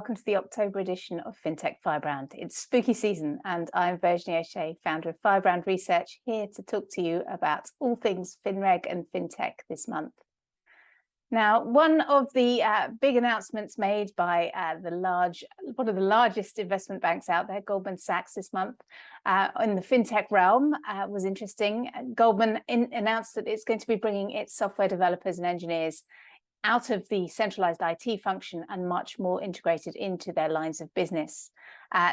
welcome to the October edition of Fintech Firebrand. It's spooky season, and I'm Virginie O'Shea, founder of Firebrand Research, here to talk to you about all things finreg and fintech this month. Now, one of the big announcements made by one of the largest investment banks out there, Goldman Sachs, this month in the fintech realm was interesting. Goldman announced that it's going to be bringing its software developers and engineers out of the centralized IT function and much more integrated into their lines of business.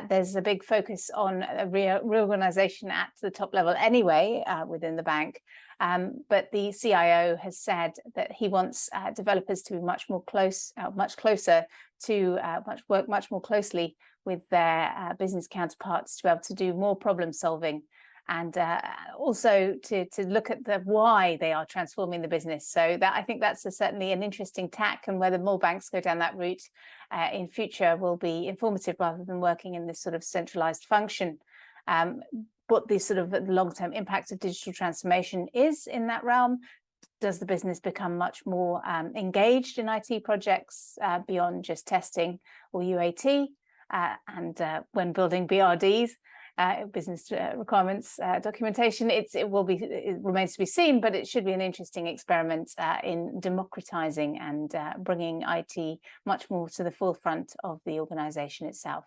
There's a big focus on a reorganization at the top level anyway within the bank. But the CIO has said that he wants developers to be much closer to work much more closely with their business counterparts to be able to do more problem solving, and also to look at the why they are transforming the business. So that, I think that's certainly an interesting tack, and whether more banks go down that route in future will be informative rather than working in this sort of centralized function. What the sort of long-term impact of digital transformation is in that realm. Does the business become much more engaged in IT projects beyond just testing or UAT? And when building BRDs, business requirements documentation, it remains to be seen, but it should be an interesting experiment in democratizing and bringing IT much more to the forefront of the organization itself.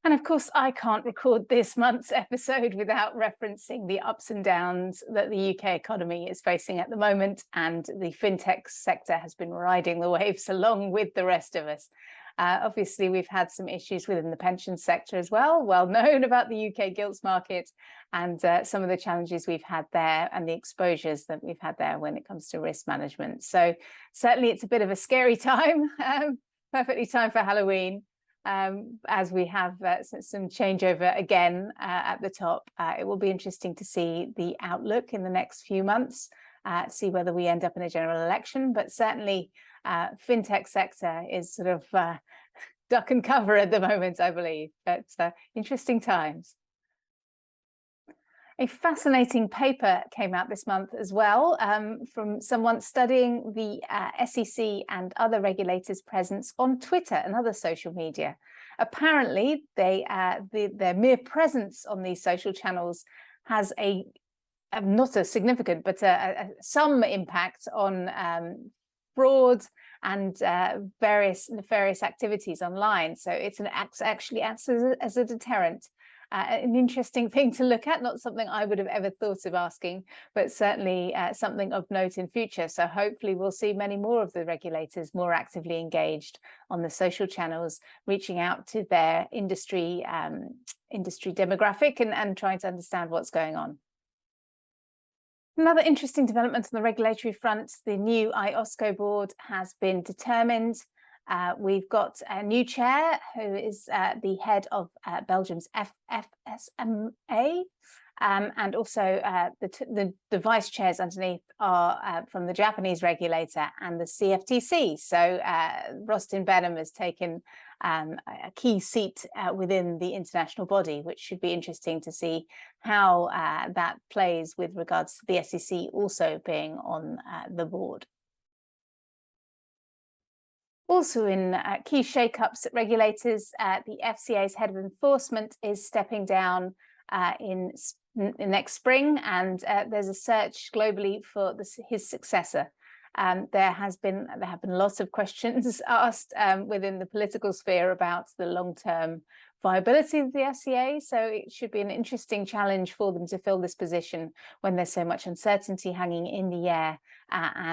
And of course, I can't record this month's episode without referencing the ups and downs that the UK economy is facing at the moment, and the fintech sector has been riding the waves along with the rest of us. Obviously, we've had some issues within the pension sector as well known about the UK gilts market, and some of the challenges we've had there and the exposures that we've had there when it comes to risk management. So certainly it's a bit of a scary time, perfectly timed for Halloween, as we have some changeover again at the top. It will be interesting to see the outlook in the next few months, see whether we end up in a general election, but certainly fintech sector is sort of duck and cover at the moment, I believe. But interesting times. A fascinating paper came out this month as well from someone studying the SEC and other regulators' presence on Twitter and other social media. Apparently, their mere presence on these social channels has not a significant, but some impact on fraud and various nefarious activities online. So it's actually acts as a deterrent. An interesting thing to look at, not something I would have ever thought of asking, but certainly something of note in future. So hopefully we'll see many more of the regulators more actively engaged on the social channels, reaching out to their industry demographic and trying to understand what's going on. Another interesting development on the regulatory front, the new IOSCO Board has been determined. We've got a new chair who is the head of Belgium's FSMA, and also the vice chairs underneath are from the Japanese regulator and the CFTC. So Rostin Benham has taken a key seat within the international body, which should be interesting to see how that plays with regards to the SEC also being on the board. Also in key shake-ups at regulators, the FCA's head of enforcement is stepping down in next spring, and there's a search globally for his successor. There have been lots of questions asked within the political sphere about the long-term viability of the FCA, so it should be an interesting challenge for them to fill this position when there's so much uncertainty hanging in the air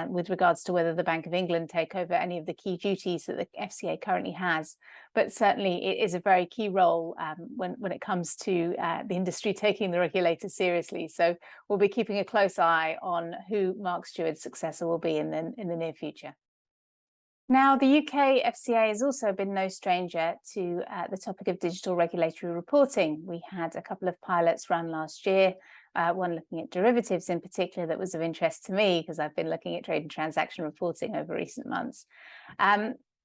with regards to whether the Bank of England take over any of the key duties that the FCA currently has. But certainly it is a very key role when it comes to the industry taking the regulator seriously. So we'll be keeping a close eye on who Mark Stewart's successor will be in the near future. Now, the UK FCA has also been no stranger to the topic of digital regulatory reporting. We had a couple of pilots run last year, one looking at derivatives in particular that was of interest to me because I've been looking at trade and transaction reporting over recent months.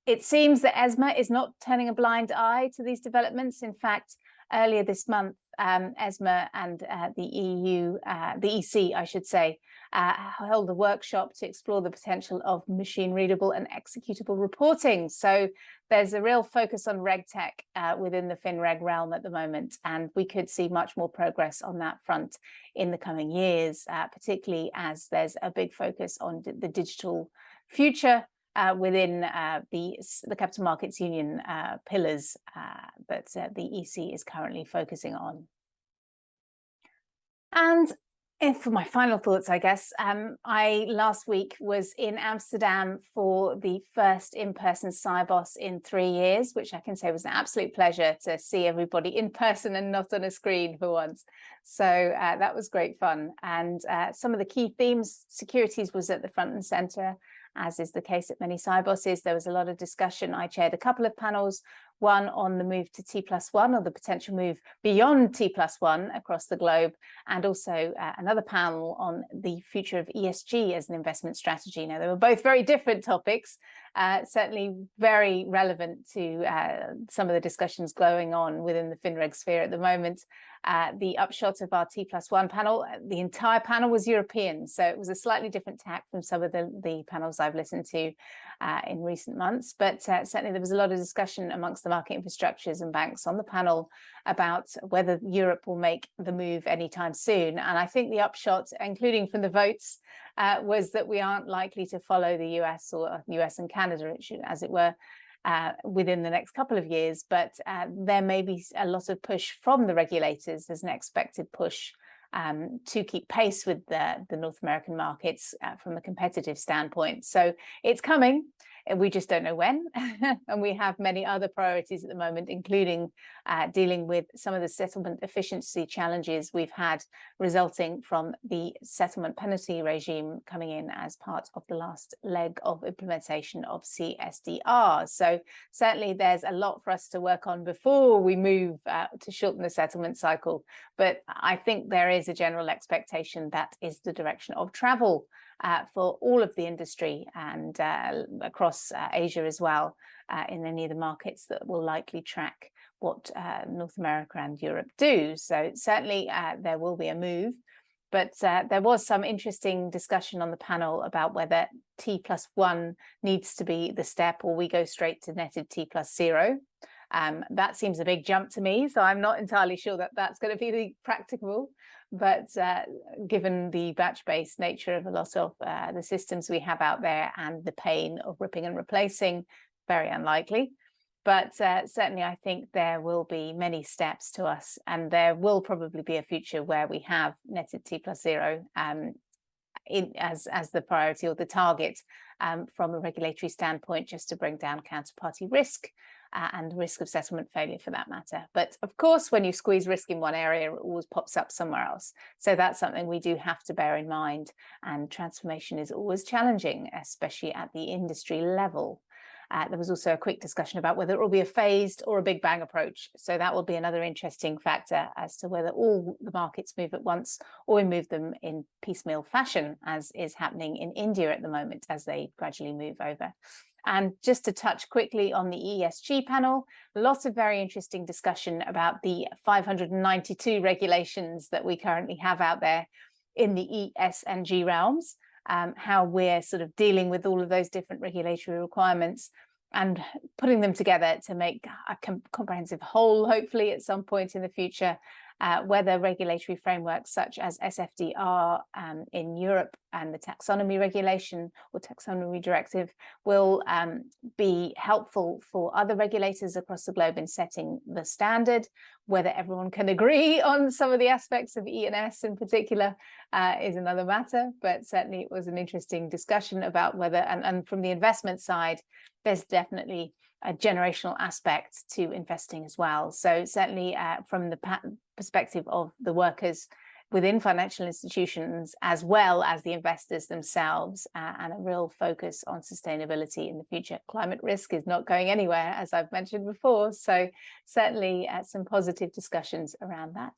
It seems that ESMA is not turning a blind eye to these developments. In fact, earlier this month, ESMA and the EU, the EC, I should say, held a workshop to explore the potential of machine readable and executable reporting. So there's a real focus on RegTech within the FinReg realm at the moment, and we could see much more progress on that front in the coming years, particularly as there's a big focus on the digital future within the Capital Markets Union pillars that the EC is currently focusing on. And for my final thoughts, I guess, I last week was in Amsterdam for the first in-person Sibos in 3 years, which I can say was an absolute pleasure to see everybody in person and not on a screen for once. So that was great fun. And some of the key themes, securities was at the front and center, as is the case at many Siboses. There was a lot of discussion. I chaired a couple of panels, one on the move to T+1 or the potential move beyond T+1 across the globe, and also another panel on the future of ESG as an investment strategy. Now, they were both very different topics, certainly very relevant to some of the discussions going on within the FinReg sphere at the moment. The upshot of our T+1 panel, the entire panel was European, so it was a slightly different tack from some of the panels I've listened to in recent months, but certainly there was a lot of discussion amongst the market infrastructures and banks on the panel about whether Europe will make the move anytime soon. And I think the upshot, including from the votes, was that we aren't likely to follow the US or US and Canada, as it were, within the next couple of years, but there may be a lot of push from the regulators. There's an expected push to keep pace with the North American markets from a competitive standpoint. So it's coming. We just don't know when. And we have many other priorities at the moment, including dealing with some of the settlement efficiency challenges we've had resulting from the settlement penalty regime coming in as part of the last leg of implementation of CSDR. So certainly there's a lot for us to work on before we move to shorten the settlement cycle. But I think there is a general expectation that is the direction of travel for all of the industry and across Asia as well, in any of the markets that will likely track what North America and Europe do. So certainly there will be a move, but there was some interesting discussion on the panel about whether T+1 needs to be the step or we go straight to netted T+0. That seems a big jump to me, so I'm not entirely sure that that's going to be practicable. But given the batch-based nature of a lot of the systems we have out there and the pain of ripping and replacing, very unlikely. But certainly I think there will be many steps to us, and there will probably be a future where we have netted T+0 as the priority or the target from a regulatory standpoint, just to bring down counterparty risk and risk of settlement failure for that matter. But of course, when you squeeze risk in one area, it always pops up somewhere else. So that's something we do have to bear in mind. And transformation is always challenging, especially at the industry level. There was also a quick discussion about whether it will be a phased or a big bang approach. So that will be another interesting factor as to whether all the markets move at once or we move them in piecemeal fashion, as is happening in India at the moment as they gradually move over. And just to touch quickly on the ESG panel, lots of very interesting discussion about the 592 regulations that we currently have out there in the ESG realms, how we're sort of dealing with all of those different regulatory requirements and putting them together to make a comprehensive whole, hopefully at some point in the future, whether regulatory frameworks such as SFDR in Europe and the taxonomy regulation or taxonomy directive will be helpful for other regulators across the globe in setting the standard. Whether everyone can agree on some of the aspects of E&S in particular is another matter, but certainly it was an interesting discussion about whether, and from the investment side, there's definitely a generational aspect to investing as well. So certainly from the perspective of the workers within financial institutions, as well as the investors themselves, and a real focus on sustainability in the future. Climate risk is not going anywhere, as I've mentioned before. So certainly some positive discussions around that.